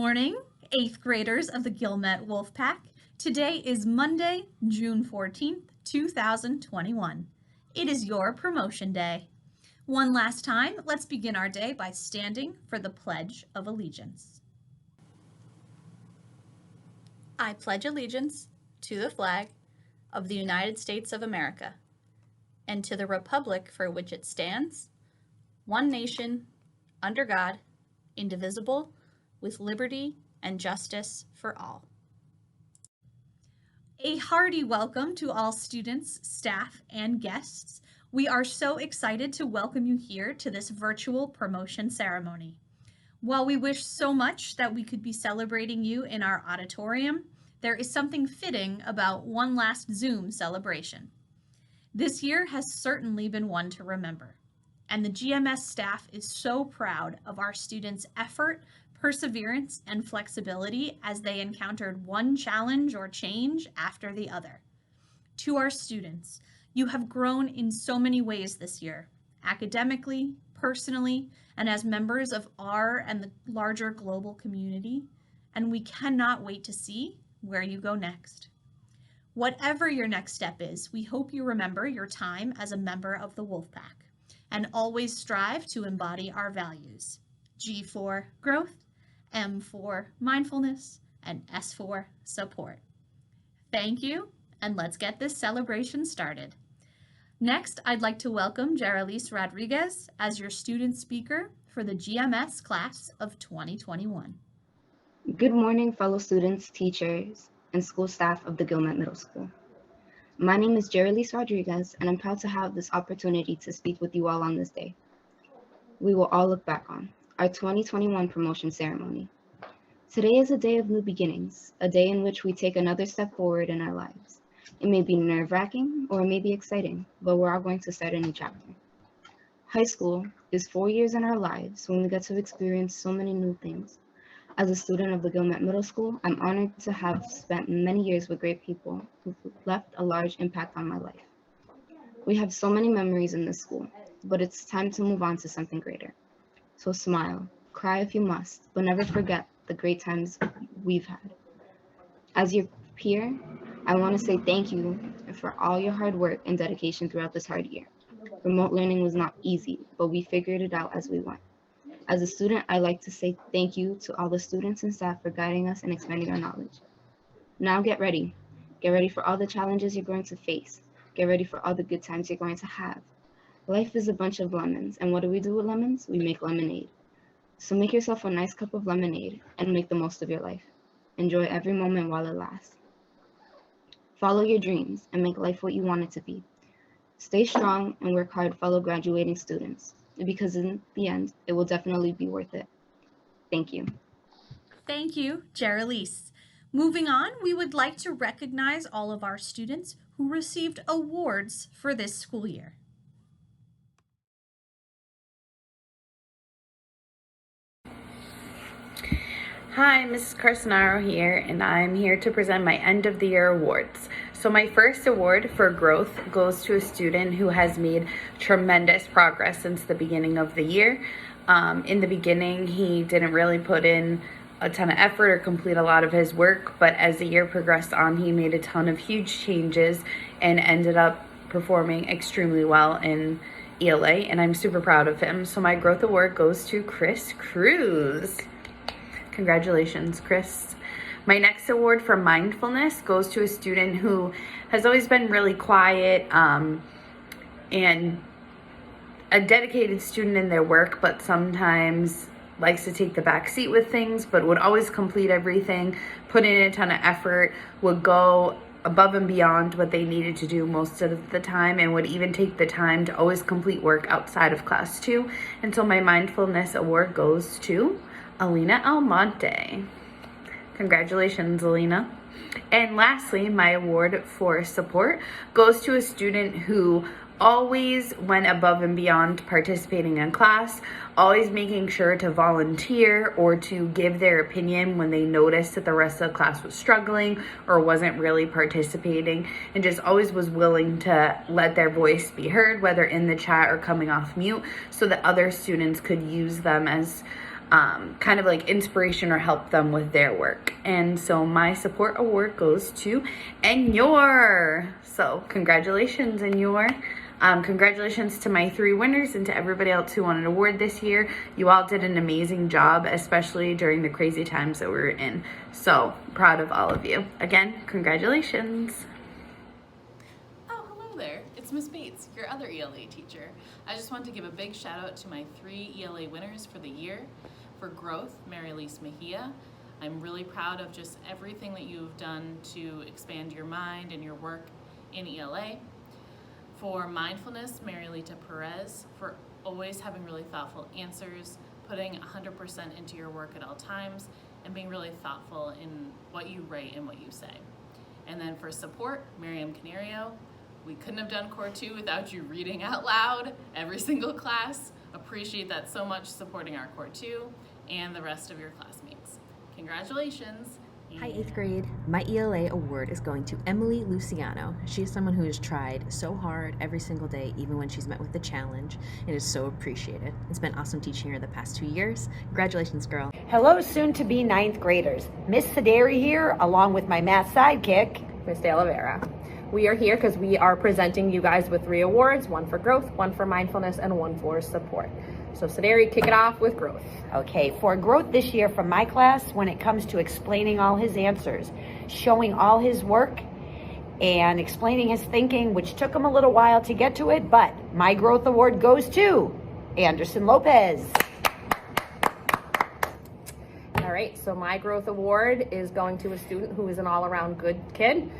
morning, 8th graders of the Guilmette WOLFPACK. Today is Monday, June 14th, 2021. It is your promotion day. One last time, let's begin our day by standing for the Pledge of Allegiance. I pledge allegiance to the flag of the United States of America and to the republic for which it stands, one nation, under God, indivisible, with liberty and justice for all. A hearty welcome to all students, staff, and guests. We are so excited to welcome you here to this virtual promotion ceremony. While we wish so much that we could be celebrating you in our auditorium, there is something fitting about one last Zoom celebration. This year has certainly been one to remember, and the GMS staff is so proud of our students' effort, perseverance, and flexibility as they encountered one challenge or change after the other. To our students, you have grown in so many ways this year, academically, personally, and as members of our and the larger global community, and we cannot wait to see where you go next. Whatever your next step is, we hope you remember your time as a member of the WOLFPACK and always strive to embody our values. G for growth, M for mindfulness, and S for support. Thank you, and let's get this celebration started. Next, I'd like to welcome Jeralise Rodriguez as your student speaker for the GMS class of 2021. Good morning, fellow students, teachers, and school staff of the Guilmette Middle School. My name is Jeralise Rodriguez, and I'm proud to have this opportunity to speak with you all on this day. We will all look back on our 2021 promotion ceremony. Today is a day of new beginnings, a day in which we take another step forward in our lives. It may be nerve-wracking or it may be exciting, but we're all going to start a new chapter. High school is 4 years in our lives when we get to experience so many new things. As a student of the Guilmette Middle School, I'm honored to have spent many years with great people who've left a large impact on my life. We have so many memories in this school, but it's time to move on to something greater. So smile, cry if you must, but never forget the great times we've had. As your peer, I want to say thank you for all your hard work and dedication throughout this hard year. Remote learning was not easy, but we figured it out as we went. As a student, I like to say thank you to all the students and staff for guiding us and expanding our knowledge. Now get ready. Get ready for all the challenges you're going to face. Get ready for all the good times you're going to have. Life is a bunch of lemons, and what do we do with lemons? We make lemonade. So make yourself a nice cup of lemonade and make the most of your life. Enjoy every moment while it lasts. Follow your dreams and make life what you want it to be. Stay strong and work hard, fellow graduating students, because in the end, it will definitely be worth it. Thank you. Thank you, Jeralise. Moving on, we would like to recognize all of our students who received awards for this school year. Hi, Mrs. Carcinaro here, and I'm here to present my end of the year awards. So my first award for growth goes to a student who has made tremendous progress since the beginning of the year. In the beginning, he didn't really put in a ton of effort or complete a lot of his work, but as the year progressed on, he made a ton of huge changes and ended up performing extremely well in ELA, and I'm super proud of him. So my growth award goes to Chris Cruz. Congratulations, Chris. My next award for mindfulness goes to a student who has always been really quiet and a dedicated student in their work, but sometimes likes to take the back seat with things, but would always complete everything, put in a ton of effort, would go above and beyond what they needed to do most of the time, and would even take the time to always complete work outside of class too. And so my mindfulness award goes to Alina Almonte. Congratulations, Alina. And lastly, my award for support goes to a student who always went above and beyond participating in class, always making sure to volunteer or to give their opinion when they noticed that the rest of the class was struggling or wasn't really participating, and just always was willing to let their voice be heard, whether in the chat or coming off mute, so that other students could use them as kind of like inspiration or help them with their work. And so my support award goes to Enyor. So congratulations, Enyor. Congratulations to my 3 winners and to everybody else who won an award this year. You all did an amazing job, especially during the crazy times that we were in. So proud of all of you. Again, congratulations. Oh, hello there. It's Miss Bates, your other ELA teacher. I just want to give a big shout out to my 3 ELA winners for the year. For growth, Mary Elise Mejia. I'm really proud of just everything that you've done to expand your mind and your work in ELA. For mindfulness, Marilita Perez, for always having really thoughtful answers, putting 100% into your work at all times, and being really thoughtful in what you write and what you say. And then for support, Miriam Canario. We couldn't have done Core 2 without you reading out loud every single class. Appreciate that so much, supporting our Core 2 and the rest of your classmates. Congratulations. Hi, 8th grade. My ELA award is going to Emily Luciano. She is someone who has tried so hard every single day, even when she's met with a challenge, and is so appreciated. It's been awesome teaching her the past 2 years. Congratulations, girl. Hello, soon-to-be 9th graders. Miss Sederi here, along with my math sidekick, Miss De Oliveira. We are here because we are presenting you guys with 3 awards, 1 for growth, 1 for mindfulness, and 1 for support. So Sederi, kick it off with growth. Okay, for growth this year from my class, when it comes to explaining all his answers, showing all his work, and explaining his thinking, which took him a little while to get to it, but my growth award goes to Anderson Lopez. All right, so my growth award is going to a student who is an all-around good kid.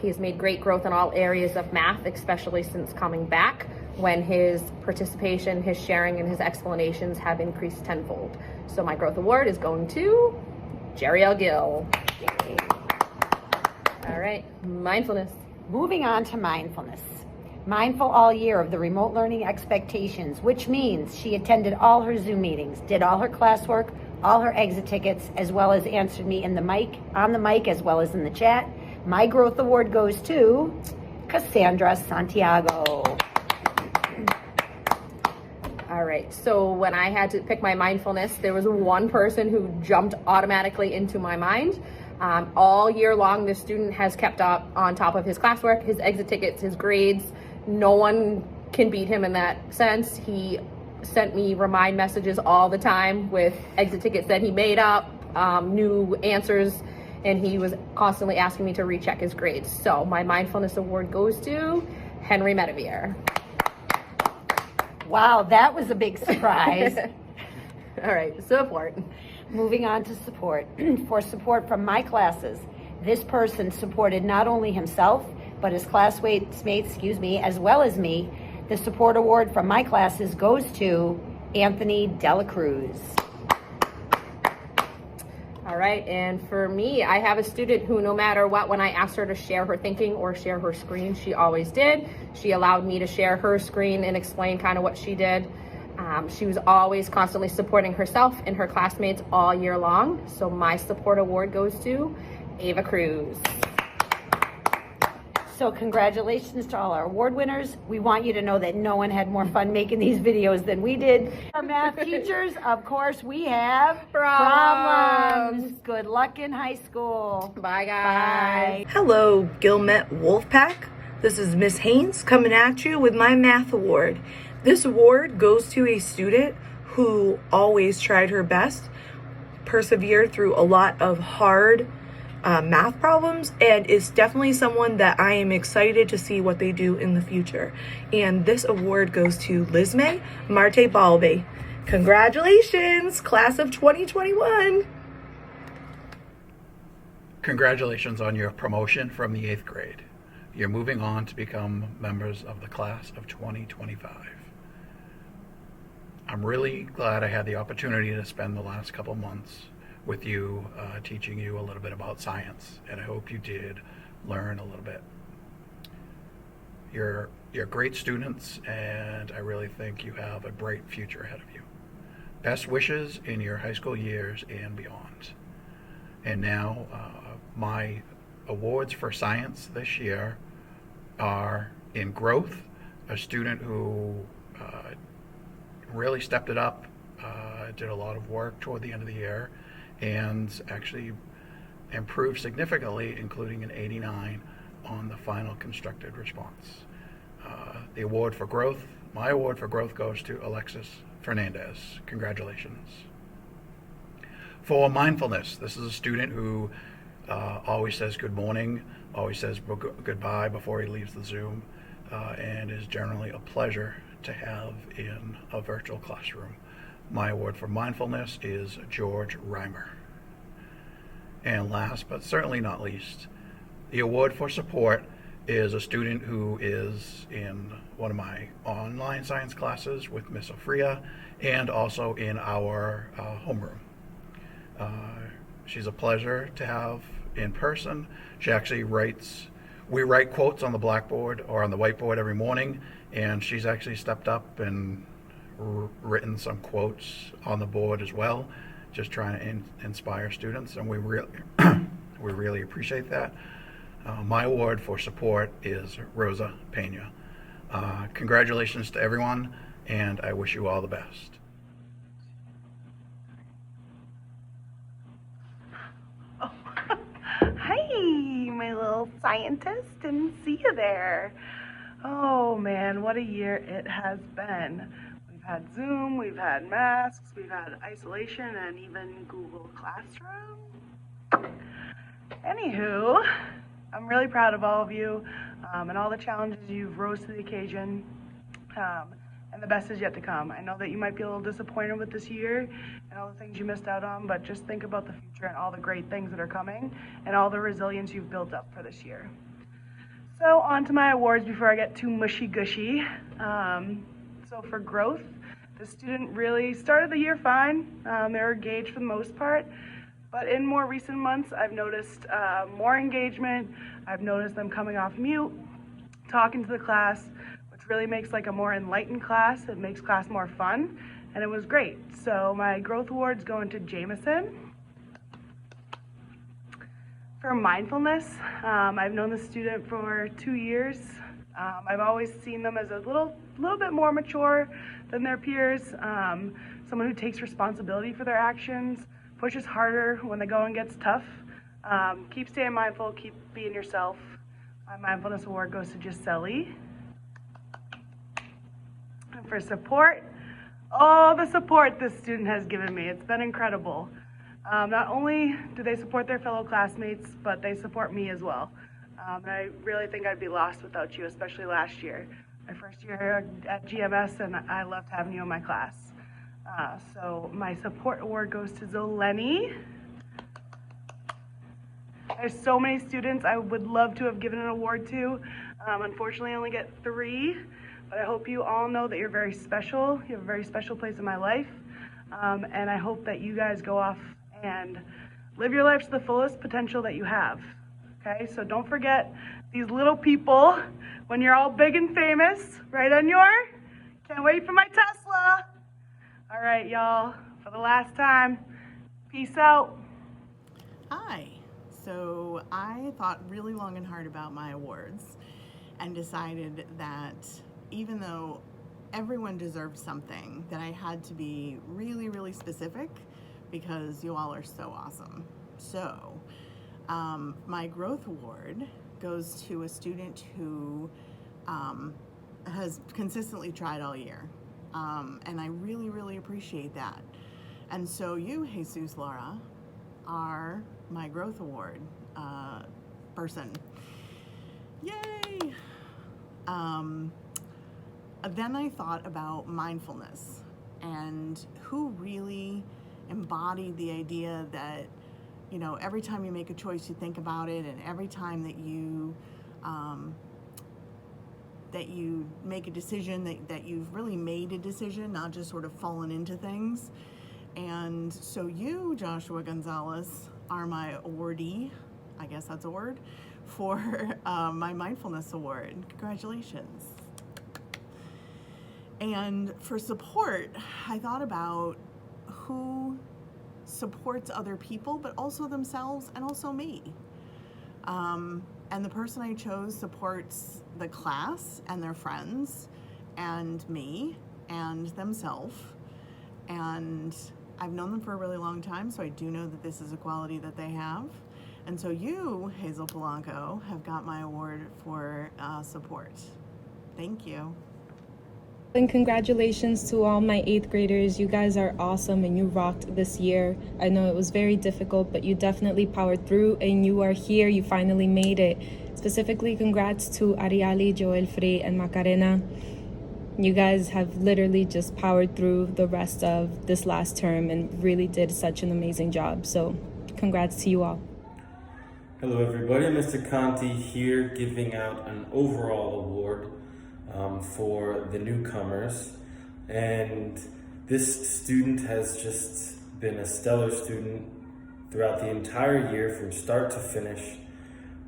He has made great growth in all areas of math, especially since coming back, when his participation, his sharing, and his explanations have increased tenfold. So my growth award is going to Jerry L. Gill. Yay. All right, mindfulness. Moving on to mindfulness. Mindful all year of the remote learning expectations, which means she attended all her Zoom meetings, did all her classwork, all her exit tickets, as well as answered me on the mic, as well as in the chat. My growth award goes to Cassandra Santiago. All right, so when I had to pick my mindfulness, there was one person who jumped automatically into my mind. All year long, this student has kept up on top of his classwork, his exit tickets, his grades. No one can beat him in that sense. He sent me remind messages all the time with exit tickets that he made up, new answers, and he was constantly asking me to recheck his grades. So my mindfulness award goes to Henry Medevere. Wow, that was a big surprise. All right, support. Moving on to support. For support from my classes, this person supported not only himself, but his classmates, as well as me. The support award from my classes goes to Anthony Dela Cruz. All right, and for me, I have a student who, no matter what, when I asked her to share her thinking or share her screen, she always did. She allowed me to share her screen and explain kind of what she did. She was always constantly supporting herself and her classmates all year long. So my support award goes to Ava Cruz. So congratulations to all our award winners. We want you to know that no one had more fun making these videos than we did. Our math teachers, of course, we have problems. Good luck in high school. Bye, guys. Bye. Hello, Guilmette WOLFPACK. This is Miss Haynes coming at you with my math award. This award goes to a student who always tried her best, persevered through a lot of hard math problems, and is definitely someone that I am excited to see what they do in the future. And this award goes to Lisme Marte Balbe. Congratulations, class of 2021. Congratulations on your promotion from the 8th grade. You're moving on to become members of the class of 2025. I'm really glad I had the opportunity to spend the last couple months with you, teaching you a little bit about science, and I hope you did learn a little bit. You're great students, and I really think you have a bright future ahead of you. Best wishes in your high school years and beyond. And now, my awards for science this year are in growth, a student who really stepped it up did a lot of work toward the end of the year and actually improved significantly, including an 89 on the final constructed response. The award for growth, my award for growth, goes to Alexis Fernandez. Congratulations. For mindfulness, this is a student who always says good morning, always says goodbye before he leaves the Zoom, and is generally a pleasure to have in a virtual classroom. My award for mindfulness is George Reimer. And last but certainly not least, the award for support is a student who is in one of my online science classes with Miss Ofria and also in our homeroom. She's a pleasure to have in person. She actually we write quotes on the blackboard or on the whiteboard every morning, and she's actually stepped up and written some quotes on the board as well, just trying to inspire students, and we really appreciate that. My award for support is Rosa Pena. Congratulations to everyone, and I wish you all the best. Oh. Hi, my little scientist. Didn't see you there. Oh man, what a year it has been. We've had Zoom, we've had masks, we've had isolation, and even Google Classroom. Anywho, I'm really proud of all of you and all the challenges you've rose to the occasion, and the best is yet to come. I know that you might be a little disappointed with this year and all the things you missed out on, but just think about the future and all the great things that are coming and all the resilience you've built up for this year. So on to my awards before I get too mushy-gushy. So for growth, the student really started the year fine. They were engaged for the most part. But in more recent months, I've noticed more engagement. I've noticed them coming off mute, talking to the class, which really makes like a more enlightened class. It makes class more fun, and it was great. So my growth awards go into Jameson. For mindfulness, I've known the student for 2 years. I've always seen them as a little bit more mature than their peers, someone who takes responsibility for their actions, pushes harder when the going gets tough. Keep staying mindful, keep being yourself. My mindfulness award goes to Gisele. And for support, all the support this student has given me, it's been incredible. Not only do they support their fellow classmates, but they support me as well. And I really think I'd be lost without you, especially last year. My first year at GMS, and I loved having you in my class. So my support award goes to Zoleni. There's so many students I would love to have given an award to. Unfortunately, I only get 3, but I hope you all know that you're very special. You have a very special place in my life. And I hope that you guys go off and live your life to the fullest potential that you have. Okay, so don't forget these little people when you're all big and famous, right on your, can't wait for my Tesla. All right, y'all, for the last time, peace out. Hi. So I thought really long and hard about my awards and decided that even though everyone deserved something, that I had to be really, really specific because you all are so awesome. So my growth award goes to a student who has consistently tried all year. And I really, really appreciate that. And so you, Jesus Laura, are my growth award person. Yay! Then I thought about mindfulness and who really embodied the idea that, you know, every time you make a choice, you think about it, and every time that you make a decision, that you've really made a decision, not just sort of fallen into things. And so you, Joshua Gonzalez, are my awardee, I guess that's a word, for my mindfulness award. Congratulations. And for support, I thought about who supports other people, but also themselves and also me. And the person I chose supports the class and their friends and me and themselves. And I've known them for a really long time, so I do know that this is a quality that they have. And so you, Hazel Polanco, have got my award for support. Thank you. And congratulations to all my 8th graders. You guys are awesome and you rocked this year. I know it was very difficult, but you definitely powered through and you are here. You finally made it. Specifically, congrats to Ariali, Joel Frey, and Macarena. You guys have literally just powered through the rest of this last term and really did such an amazing job. So congrats to you all. Hello everybody, Mr. Conti here giving out an overall award for the newcomers. And this student has just been a stellar student throughout the entire year from start to finish,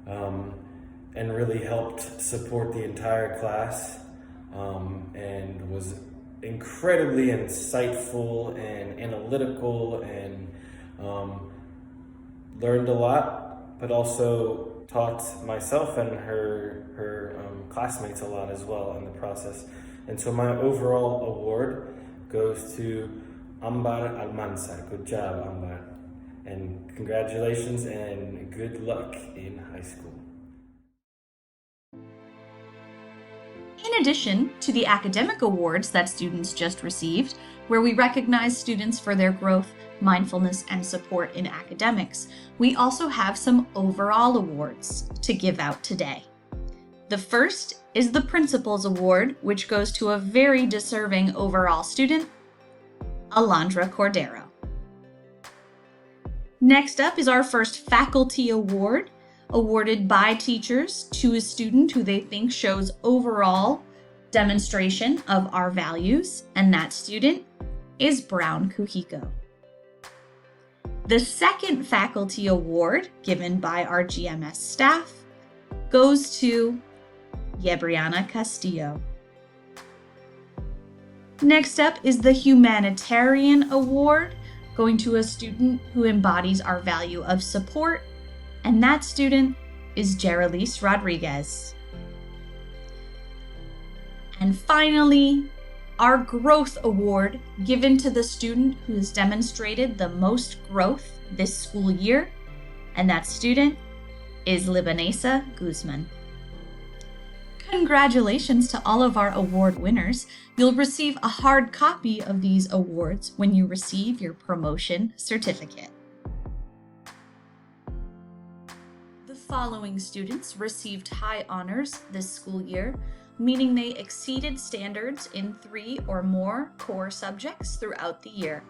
and really helped support the entire class. And was incredibly insightful and analytical and learned a lot, but also taught myself and her classmates a lot as well in the process. And so my overall award goes to Ambar Almanzar. Good job, Ambar. And congratulations and good luck in high school. In addition to the academic awards that students just received, where we recognize students for their growth, mindfulness, and support in academics, we also have some overall awards to give out today. The first is the Principal's Award, which goes to a very deserving overall student, Alondra Cordero. Next up is our first Faculty Award, awarded by teachers to a student who they think shows overall demonstration of our values, and that student is Brown Kouhiko. The second Faculty Award, given by our GMS staff, goes to Yebriana Castillo. Next up is the Humanitarian Award, going to a student who embodies our value of support, and that student is Jeralise Rodriguez. And finally, our Growth Award, given to the student who has demonstrated the most growth this school year, and that student is Libanesa Guzman. Congratulations to all of our award winners. You'll receive a hard copy of these awards when you receive your promotion certificate. The following students received high honors this school year, meaning they exceeded standards in 3 or more core subjects throughout the year.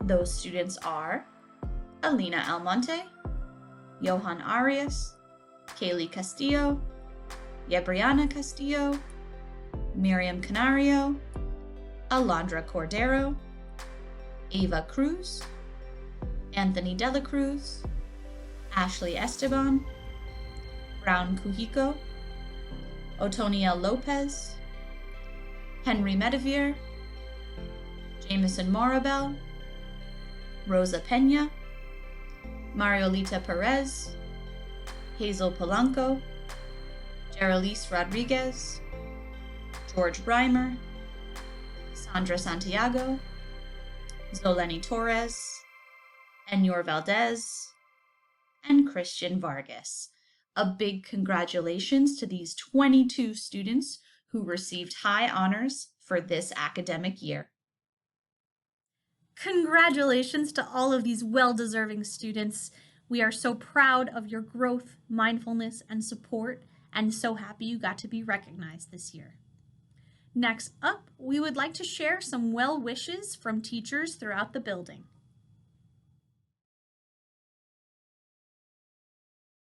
Those students are Alina Almonte, Johan Arias, Kaylee Castillo, Yebriana Castillo, Miriam Canario, Alondra Cordero, Ava Cruz, Anthony Dela Cruz, Ashley Esteban, Brown Kouhiko, Otoniel Lopez, Henry Medivir, Jameson Morabel, Rosa Pena, Mariolita Perez, Hazel Polanco, Jeralise Rodriguez, George Reimer, Sandra Santiago, Zoleni Torres, Enyor Valdez, and Christian Vargas. A big congratulations to these 22 students who received high honors for this academic year. Congratulations to all of these well-deserving students. We are so proud of your growth, mindfulness, and support, and so happy you got to be recognized this year. Next up, we would like to share some well wishes from teachers throughout the building.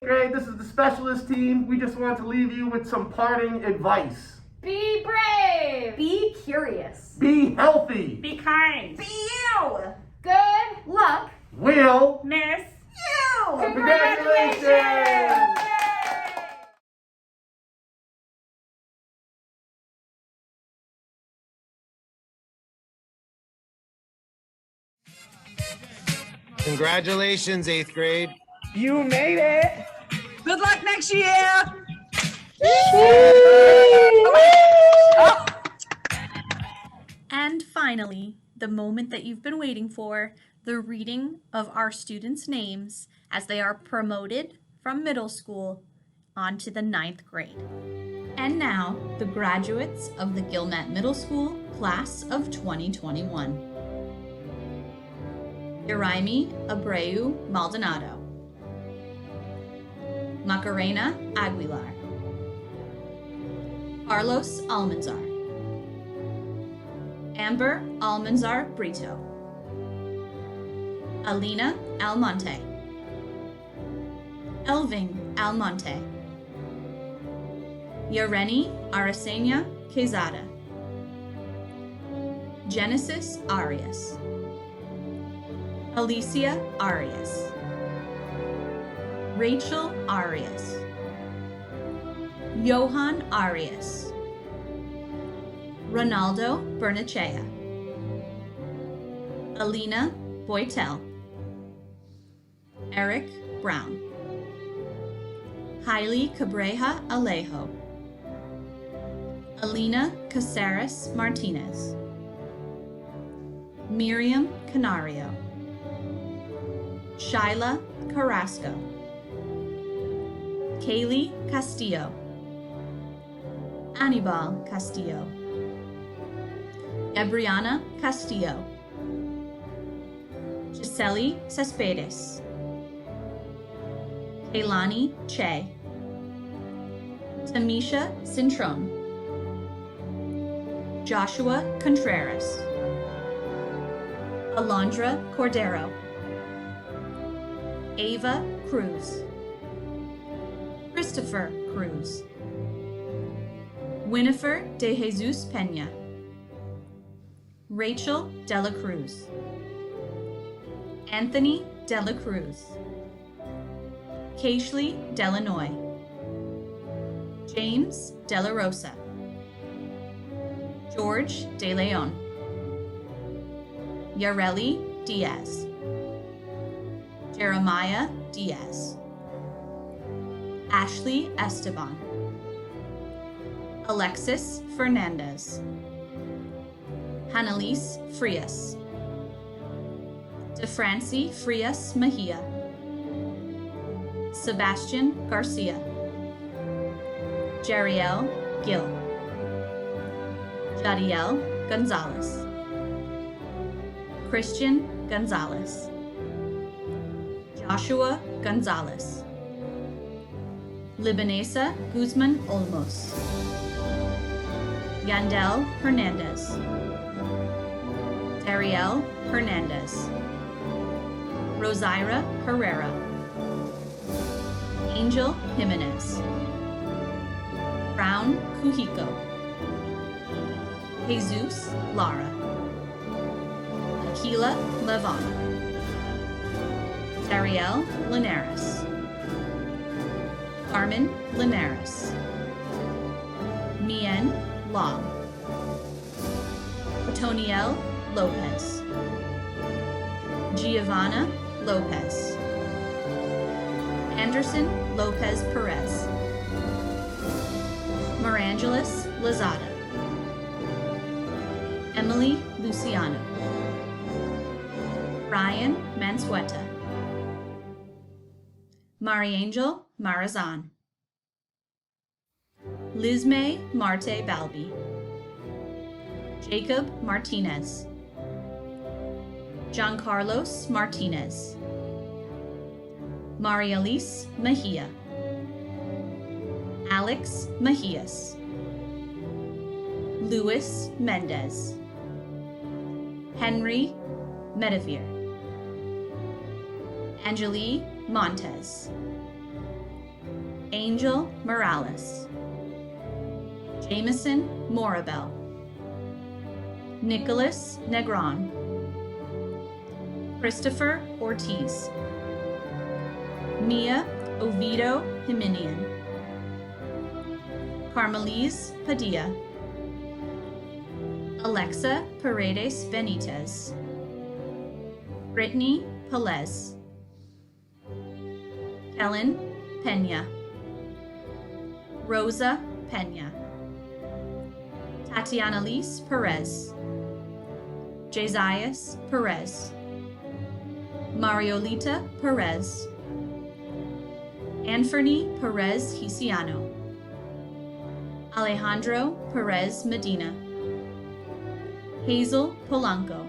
Grade, this is the specialist team. We just want to leave you with some parting advice. Be brave. Be curious. Be healthy. Be kind. Be you. Good luck. Will miss you. Congratulations. Congratulations, 8th grade. You made it. Good luck next year. And finally, finally, the moment that you've been waiting for, the reading of our students' names as they are promoted from middle school onto the 9th grade. And now, the graduates of the Guilmette Middle School class of 2021. Iraimi Abreu Maldonado. Macarena Aguilar. Carlos Almanzar. Amber Almanzar Brito. Alina Almonte. Elving Almonte. Yareni Aracena Quezada. Genesis Arias. Alicia Arias. Rachel Arias. Johan Arias. Ronaldo Bernachea. Alina Boitel. Eric Brown. Hailey Cabreja Alejo. Alina Caceres Martinez. Miriam Canario. Shyla Carrasco. Kaylee Castillo. Anibal Castillo. Yebriana Castillo. Giseli Cespedes. Kaylani Che. Tamisha Cintron. Joshua Contreras. Alondra Cordero. Ava Cruz. Christopher Cruz. Winifred de Jesus Peña. Rachel Dela Cruz. Anthony Dela Cruz. Kaishley Delanoy. James Dela Rosa. George De Leon. Yareli Diaz. Jeremiah Diaz. Ashley Esteban. Alexis Fernandez. Hanalise Frias. DeFrancie Frias Mejia. Sebastian Garcia. Jariel Gill. Jadiel Gonzalez. Christian Gonzalez. Joshua Gonzalez. Libanesa Guzman Olmos. Yandel Hernandez. Dariel Hernandez. Rosira Herrera. Angel Jimenez. Brown Kouhiko. Jesus Lara. Akila Levon. Dariel Linares. Carmen Linares. Mien Long. Otoniel Lopez. Giovanna Lopez. Anderson Lopez Perez. Marangelis Lozada. Emily Luciano. Ryan Mansueta. Mariangel Marazan. Lizmay Marte Balbi. Jacob Martinez. Giancarlos Martinez. Marielise Mejia. Alex Mejias. Luis Mendez. Henry Medivir. Angelique Montes. Angel Morales. Jameson Morabel. Nicholas Negron. Christopher Ortiz. Mia Oviedo Himinian. Carmelise Padilla. Alexa Paredes Benitez. Brittany Pelez. Helen Pena. Rosa Pena. Tatiana Lise Perez. Jasias Perez, Mariolita Perez, Anferny Perez Hiciano, Alejandro Perez Medina, Hazel Polanco,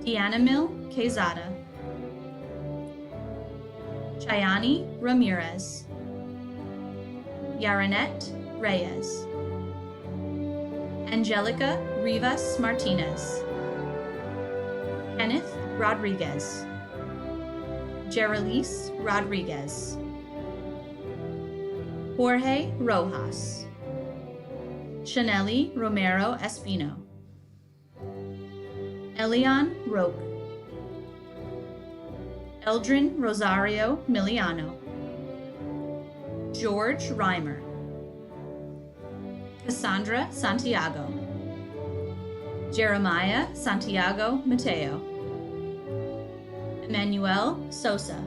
Dianamil Quezada, Chayani Ramirez, Yaranet Reyes, Angelica Rivas Martinez, Kenneth Rodriguez, Jeralise Rodriguez, Jorge Rojas, Chaneli Romero Espino, Elian Roque, Eldrin Rosario Miliano, George Reimer, Cassandra Santiago, Jeremiah Santiago Mateo, Emmanuel Sosa,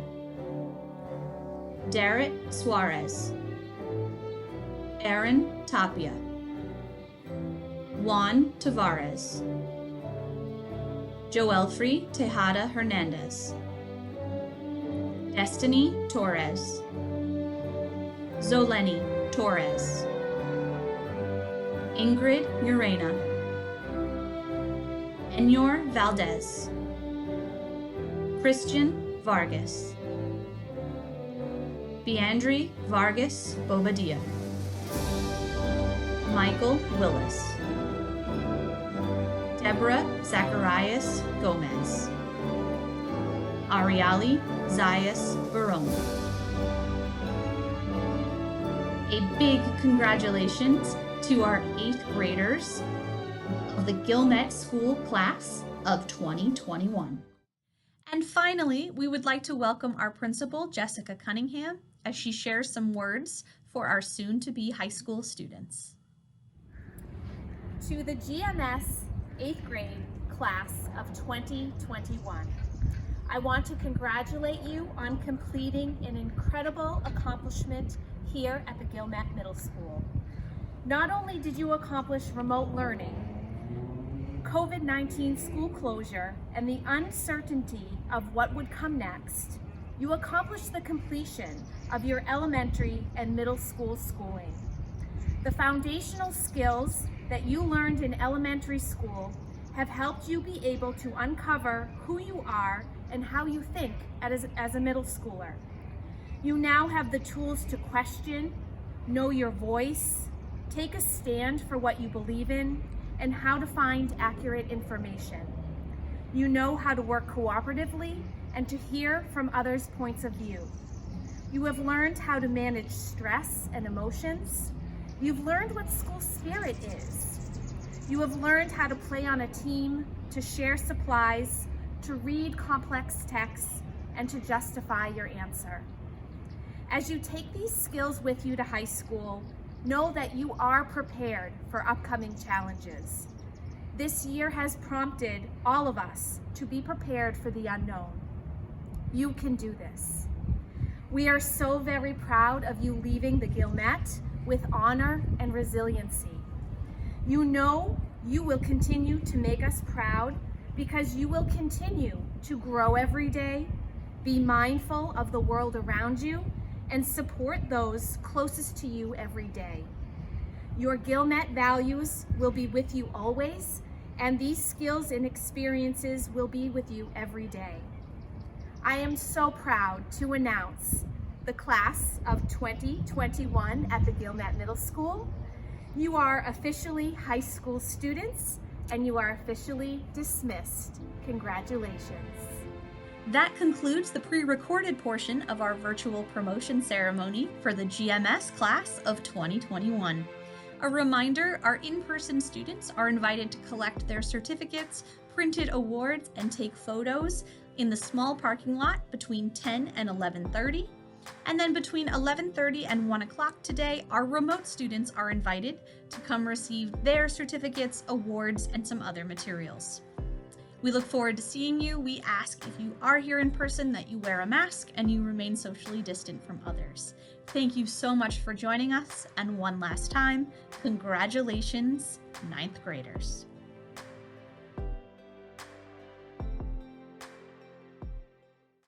Darrett Suarez, Aaron Tapia, Juan Tavares, Joelfrey Tejada Hernandez, Destiny Torres, Zoleni Torres, Ingrid Urena, Enyor Valdez, Christian Vargas, Beandri Vargas Bobadilla, Michael Willis, Deborah Zacharias Gomez, Ariali Zayas Barone. A big congratulations to our 8th graders of the Guilmette School class of 2021. And finally, we would like to welcome our principal, Jessica Cunningham, as she shares some words for our soon-to-be high school students. To the GMS 8th grade class of 2021, I want to congratulate you on completing an incredible accomplishment here at the Guilmette Middle School. Not only did you accomplish remote learning, COVID-19 school closure, and the uncertainty of what would come next, you accomplished the completion of your elementary and middle school schooling. The foundational skills that you learned in elementary school have helped you be able to uncover who you are and how you think as a middle schooler. You now have the tools to question, know your voice, take a stand for what you believe in, and how to find accurate information. You know how to work cooperatively and to hear from others' points of view. You have learned how to manage stress and emotions. You've learned what school spirit is. You have learned how to play on a team, to share supplies, to read complex texts, and to justify your answer. As you take these skills with you to high school, know that you are prepared for upcoming challenges. This year has prompted all of us to be prepared for the unknown. You can do this. We are so very proud of you leaving the Guilmette with honor and resiliency. You know you will continue to make us proud because you will continue to grow every day, be mindful of the world around you, and support those closest to you every day. Your Guilmette values will be with you always, and these skills and experiences will be with you every day. I am so proud to announce the class of 2021 at the Guilmette Middle School. You are officially high school students, and you are officially dismissed. Congratulations. That concludes the pre-recorded portion of our virtual promotion ceremony for the GMS class of 2021. A reminder, our in-person students are invited to collect their certificates, printed awards, and take photos in the small parking lot between 10 and 11:30. And then between 11:30 and 1 o'clock today, our remote students are invited to come receive their certificates, awards, and some other materials. We look forward to seeing you. We ask if you are here in person that you wear a mask and you remain socially distant from others. Thank you so much for joining us, and one last time, congratulations, 9th graders.